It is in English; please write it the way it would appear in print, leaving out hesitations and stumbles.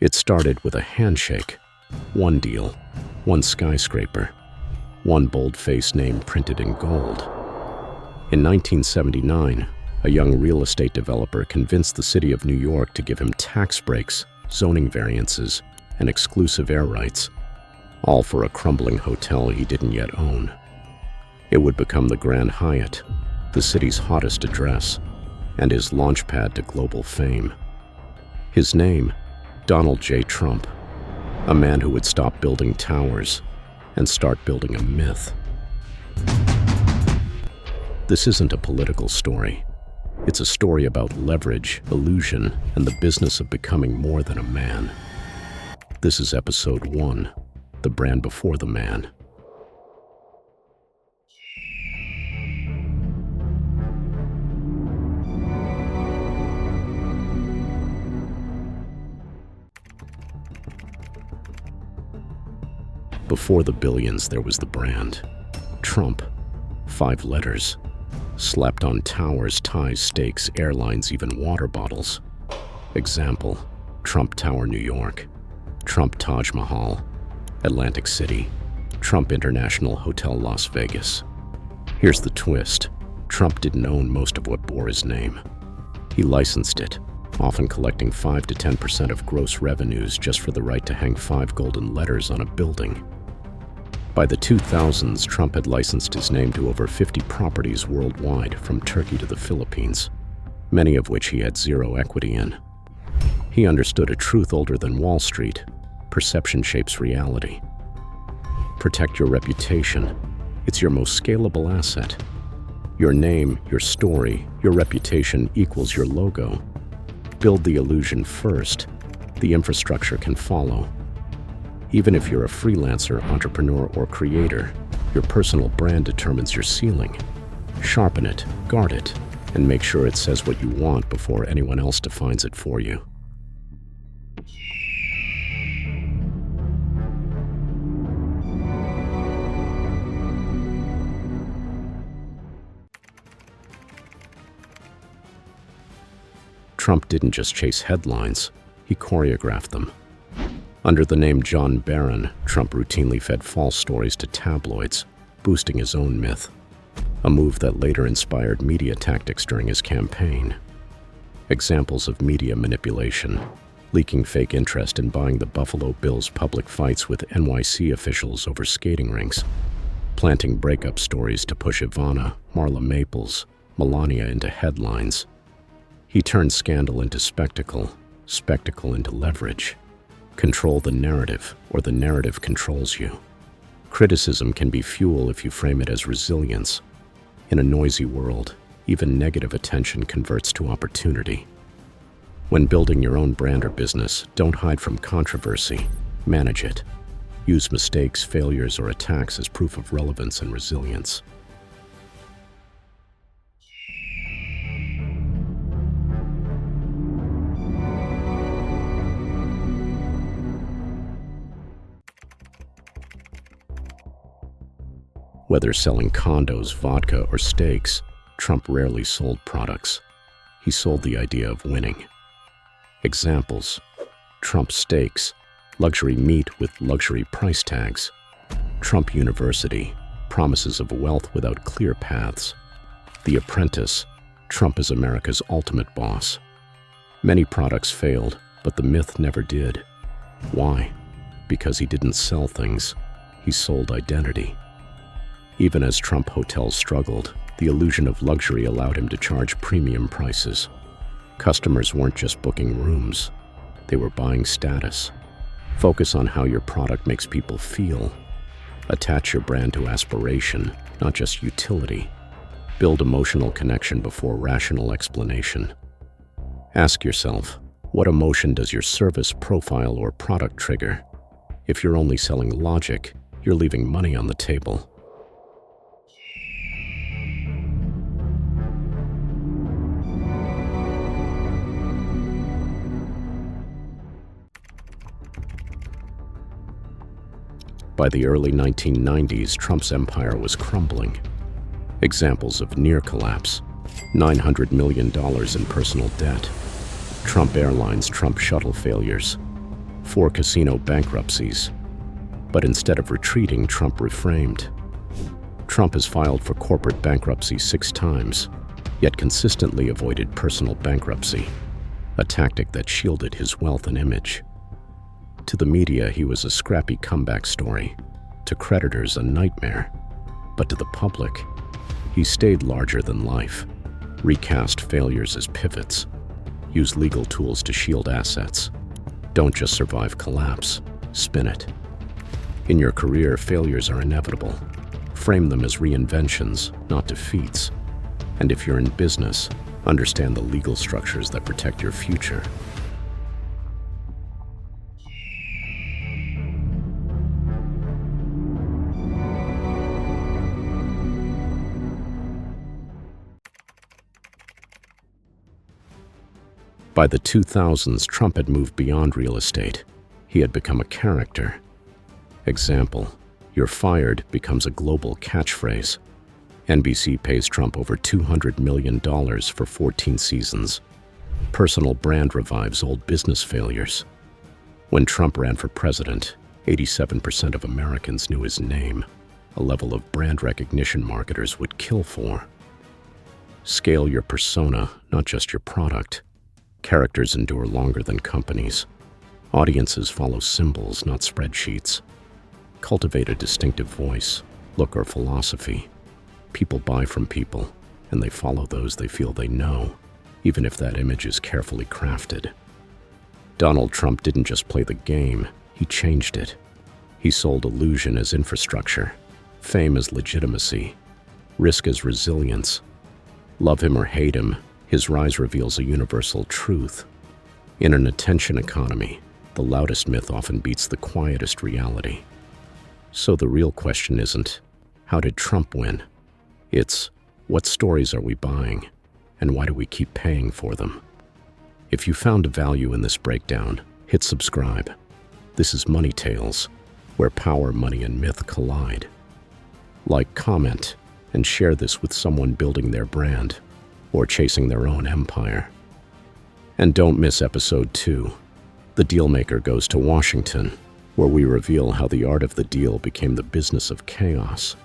It started with a handshake, one deal, one skyscraper, one bold-faced name printed in gold. In 1979, a young real estate developer convinced the city of New York to give him tax breaks, zoning variances, and exclusive air rights, all for a crumbling hotel he didn't yet own. It would become the Grand Hyatt, the city's hottest address, and his launchpad to global fame. His name, Donald J. Trump, a man who would stop building towers and start building a myth. This isn't a political story. It's a story about leverage, illusion, and the business of becoming more than a man. This is episode 1, The Brand Before the Man. Before the billions, there was the brand. Trump, 5 letters, slapped on towers, ties, stakes, airlines, even water bottles. Example, Trump Tower, New York, Trump Taj Mahal, Atlantic City, Trump International Hotel, Las Vegas. Here's the twist. Trump didn't own most of what bore his name. He licensed it, often collecting 5 to 10% of gross revenues just for the right to hang 5 golden letters on a building. By the 2000s, Trump had licensed his name to over 50 properties worldwide, from Turkey to the Philippines, many of which he had zero equity in. He understood a truth older than Wall Street: perception shapes reality. Protect your reputation. It's your most scalable asset. Your name, your story, your reputation equals your logo. Build the illusion first. The infrastructure can follow. Even if you're a freelancer, entrepreneur, or creator, your personal brand determines your ceiling. Sharpen it, guard it, and make sure it says what you want before anyone else defines it for you. Trump didn't just chase headlines, he choreographed them. Under the name John Barron, Trump routinely fed false stories to tabloids, boosting his own myth, a move that later inspired media tactics during his campaign. Examples of media manipulation: leaking fake interest in buying the Buffalo Bills' public fights with NYC officials over skating rinks, planting breakup stories to push Ivana, Marla Maples, Melania into headlines. He turned scandal into spectacle, spectacle into leverage. Control the narrative, or the narrative controls you. Criticism can be fuel if you frame it as resilience. In a noisy world, even negative attention converts to opportunity. When building your own brand or business, don't hide from controversy. Manage it. Use mistakes, failures, or attacks as proof of relevance and resilience. Whether selling condos, vodka, or steaks, Trump rarely sold products. He sold the idea of winning. Examples: Trump Steaks, luxury meat with luxury price tags. Trump University, promises of wealth without clear paths. The Apprentice, Trump is America's ultimate boss. Many products failed, but the myth never did. Why? Because he didn't sell things. He sold identity. Even as Trump hotels struggled, the illusion of luxury allowed him to charge premium prices. Customers weren't just booking rooms, they were buying status. Focus on how your product makes people feel. Attach your brand to aspiration, not just utility. Build emotional connection before rational explanation. Ask yourself, what emotion does your service, profile, or product trigger? If you're only selling logic, you're leaving money on the table. By the early 1990s, Trump's empire was crumbling. Examples of near collapse: $900 million in personal debt, Trump Airlines, Trump shuttle failures, 4 casino bankruptcies. But instead of retreating, Trump reframed. Trump has filed for corporate bankruptcy 6 times, yet consistently avoided personal bankruptcy, a tactic that shielded his wealth and image. To the media, he was a scrappy comeback story. To creditors, a nightmare. But to the public, he stayed larger than life, recast failures as pivots, used legal tools to shield assets. Don't just survive collapse, spin it. In your career, failures are inevitable. Frame them as reinventions, not defeats. And if you're in business, understand the legal structures that protect your future. By the 2000s, Trump had moved beyond real estate. He had become a character. Example, "You're fired" becomes a global catchphrase. NBC pays Trump over $200 million for 14 seasons. Personal brand revives old business failures. When Trump ran for president, 87% of Americans knew his name, a level of brand recognition marketers would kill for. Scale your persona, not just your product. Characters endure longer than companies. Audiences follow symbols, not spreadsheets. Cultivate a distinctive voice, look, or philosophy. People buy from people, and they follow those they feel they know, even if that image is carefully crafted. Donald Trump didn't just play the game, he changed it. He sold illusion as infrastructure, fame as legitimacy, risk as resilience. Love him or hate him, his rise reveals a universal truth. In an attention economy, the loudest myth often beats the quietest reality. So the real question isn't, how did Trump win? It's, what stories are we buying, and why do we keep paying for them? If you found value in this breakdown, hit subscribe. This is Money Tales, where power, money, and myth collide. Like, comment, and share this with someone building their brand or chasing their own empire. And don't miss episode 2. The Dealmaker Goes to Washington, where we reveal how the art of the deal became the business of chaos.